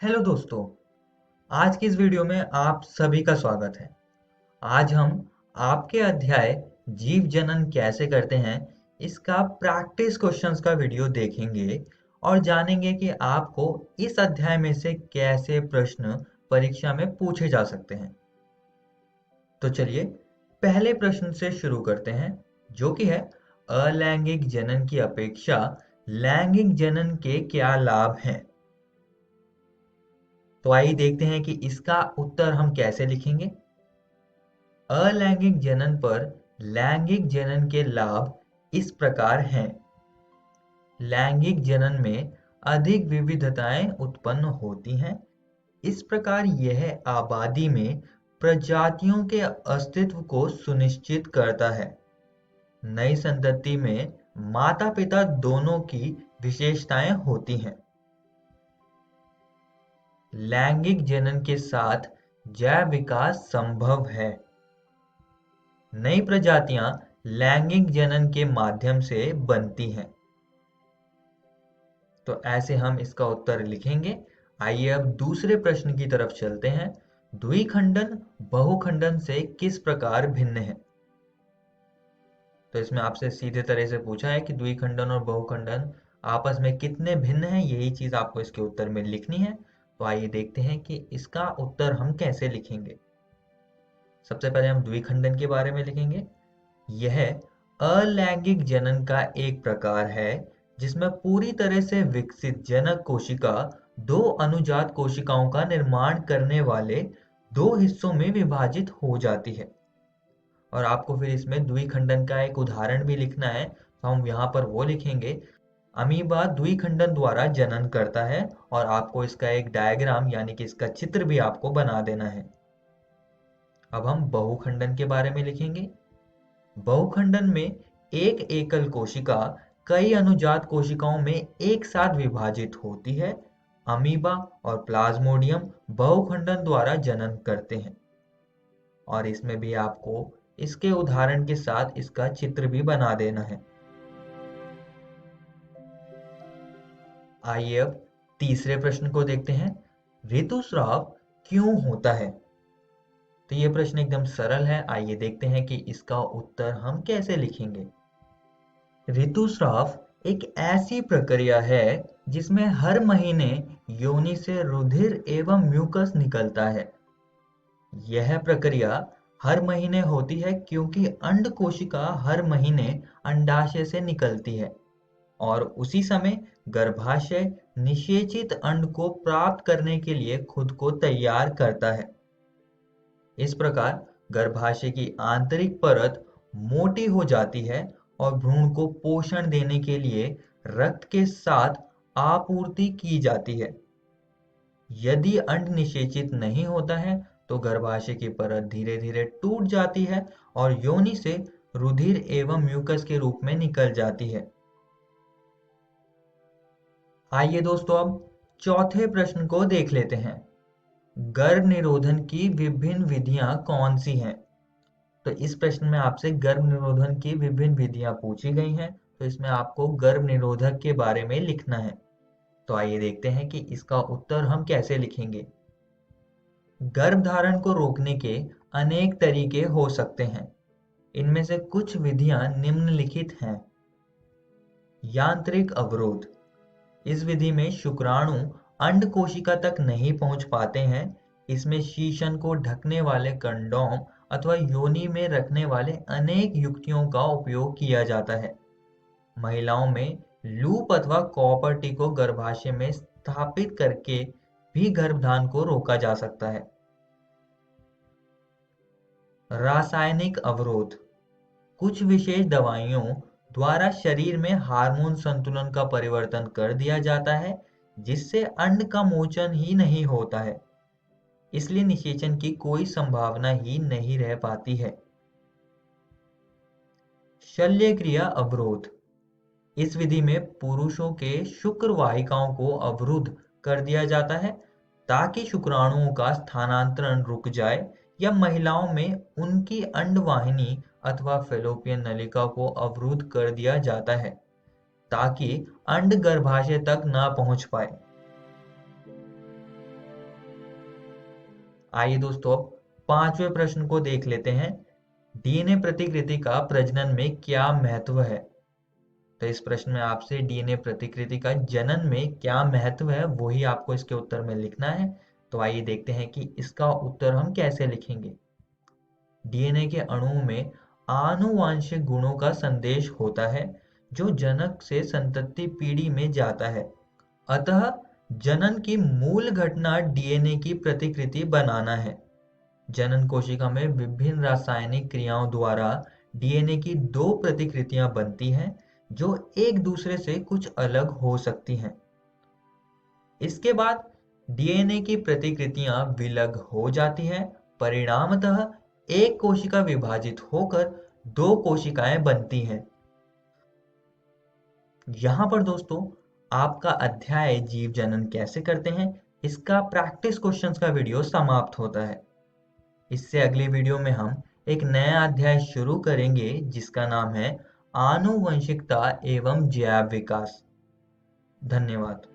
Hello दोस्तों। आज की इस वीडियो में आप सभी का स्वागत है। आज हम आपके अध्याय जीव जनन कैसे करते हैं इसका प्रैक्टिस क्वेश्चंस का वीडियो देखेंगे और जानेंगे कि आपको इस अध्याय में से कैसे प्रश्न परीक्षा में पूछे जा सकते हैं। तो चलिए पहले प्रश्न से शुरू करते हैं, जो कि है अलैंगिक जनन की अपेक्षा लैंगिक जनन के क्या लाभ हैं। तो आइए देखते हैं कि इसका उत्तर हम कैसे लिखेंगे। अलैंगिक जनन पर लैंगिक जनन के लाभ इस प्रकार हैं। लैंगिक जनन में अधिक विविधताएं उत्पन्न होती हैं। इस प्रकार यह आबादी में प्रजातियों के अस्तित्व को सुनिश्चित करता है। नई संतति में माता-पिता दोनों की विशेषताएं होती हैं। लैंगिक जनन के साथ जैव विकास संभव है। नई प्रजातियां लैंगिक जनन के माध्यम से बनती हैं। तो ऐसे हम इसका उत्तर लिखेंगे। आइए अब दूसरे प्रश्न की तरफ चलते हैं। द्विखंडन बहुखंडन से किस प्रकार भिन्न है? तो इसमें आपसे सीधे तरह से पूछा है कि द्विखंडन और बहुखंडन आपस में कितने भिन्न हैं, यही चीज आपको इसके उत्तर में लिखनी है। तो आइए देखते हैं कि इसका उत्तर हम कैसे लिखेंगे। सबसे पहले हम द्विखंडन के बारे में लिखेंगे। यह अलैंगिक जनन का एक प्रकार है जिसमें पूरी तरह से विकसित जनक कोशिका दो अनुजात कोशिकाओं का निर्माण करने वाले दो हिस्सों में विभाजित हो जाती है। और आपको फिर इसमें द्विखंडन का एक उदाहरण भी लिखना है, तो हम यहाँ पर वो लिखेंगे। अमीबा द्विखंडन द्वारा जनन करता है और आपको इसका एक डायग्राम यानी कि इसका चित्र भी आपको बना देना है। अब हम बहुखंडन के बारे में लिखेंगे। बहुखंडन में एक एकल कोशिका कई अनुजात कोशिकाओं में एक साथ विभाजित होती है। अमीबा और प्लाज्मोडियम बहुखंडन द्वारा जनन करते हैं और इसमें भी आपको इसके उदाहरण के साथ इसका चित्र भी बना देना है। आइए अब तीसरे प्रश्न को देखते हैं। ऋतुस्राव क्यों होता है? तो ये प्रश्न एकदम सरल है। आइए देखते हैं कि इसका उत्तर हम कैसे लिखेंगे। ऋतुस्राव एक ऐसी प्रक्रिया है जिसमें हर महीने योनि से रुधिर एवं म्यूकस निकलता है। यह प्रक्रिया हर महीने होती है क्योंकि अंड कोशिका हर महीने अंडाशय से निकलती है और उसी समय गर्भाशय निषेचित अंड को प्राप्त करने के लिए खुद को तैयार करता है। इस प्रकार गर्भाशय की आंतरिक परत मोटी हो जाती है और भ्रूण को पोषण देने के लिए रक्त के साथ आपूर्ति की जाती है। यदि अंड निषेचित नहीं होता है तो गर्भाशय की परत धीरे धीरे टूट जाती है और योनि से रुधिर एवं म्यूकस के रूप में निकल जाती है। आइए दोस्तों अब चौथे प्रश्न को देख लेते हैं। गर्भ निरोधन की विभिन्न विधियां कौन सी हैं? तो इस प्रश्न में आपसे गर्भ निरोधन की विभिन्न विधियां पूछी गई हैं, तो इसमें आपको गर्भ निरोधक के बारे में लिखना है। तो आइए देखते हैं कि इसका उत्तर हम कैसे लिखेंगे। गर्भधारण को रोकने के अनेक तरीके हो सकते हैं। इनमें से कुछ विधियां निम्नलिखित हैं। यांत्रिक अवरोध। इस विधि में शुक्राणु अंड कोशिका तक नहीं पहुंच पाते हैं। इसमें शीशन को ढकने वाले कंडोम अथवा योनि में रखने वाले अनेक युक्तियों का उपयोग किया जाता है। महिलाओं में लूप अथवा कॉपर टी को गर्भाशय में स्थापित करके भी गर्भधारण को रोका जा सकता है। रासायनिक अवरोध। कुछ विशेष दवाइयों द्वारा शरीर में हार्मोन संतुलन का परिवर्तन कर दिया जाता है जिससे अंड का मोचन ही नहीं होता है, इसलिए निषेचन की कोई संभावना ही नहीं रह पाती है। शल्य क्रिया अवरोध। इस विधि में पुरुषों के शुक्र वाहिकाओं को अवरुद्ध कर दिया जाता है ताकि शुक्राणुओं का स्थानांतरण रुक जाए, या महिलाओं में उनकी अंडवाहिनी अथवा फैलोपियन नलिका को अवरुद्ध कर दिया जाता है ताकि अंड गर्भाशय तक ना पहुंच पाए। आइए दोस्तों अब पांचवें प्रश्न को देख लेते हैं। डीएनए प्रतिकृति का प्रजनन में क्या महत्व है? तो इस प्रश्न में आपसे डीएनए प्रतिकृति का जनन में क्या महत्व है वही आपको इसके उत्तर में लिखना है। तो आइए देखते हैं कि इसका उत्तर हम कैसे लिखेंगे। डीएनए के अणुओं में आनुवांशिक गुणों का संदेश होता है जो जनक से संतति पीढ़ी में जाता है। अतः जनन की मूल घटना डीएनए की प्रतिकृति बनाना है। जनन कोशिका में विभिन्न रासायनिक क्रियाओं द्वारा डीएनए की दो प्रतिकृतियां बनती हैं जो एक दूसरे से कुछ अलग हो सकती हैं। इसके बाद डीएनए की प्रतिकृतियां विलग हो जाती हैं। परिणामतः एक कोशिका विभाजित होकर दो कोशिकाएं बनती हैं। यहाँ पर दोस्तों आपका अध्याय जीव जनन कैसे करते हैं इसका प्रैक्टिस क्वेश्चंस का वीडियो समाप्त होता है। इससे अगली वीडियो में हम एक नया अध्याय शुरू करेंगे जिसका नाम है आनुवंशिकता एवं जैव विकास। धन्यवाद।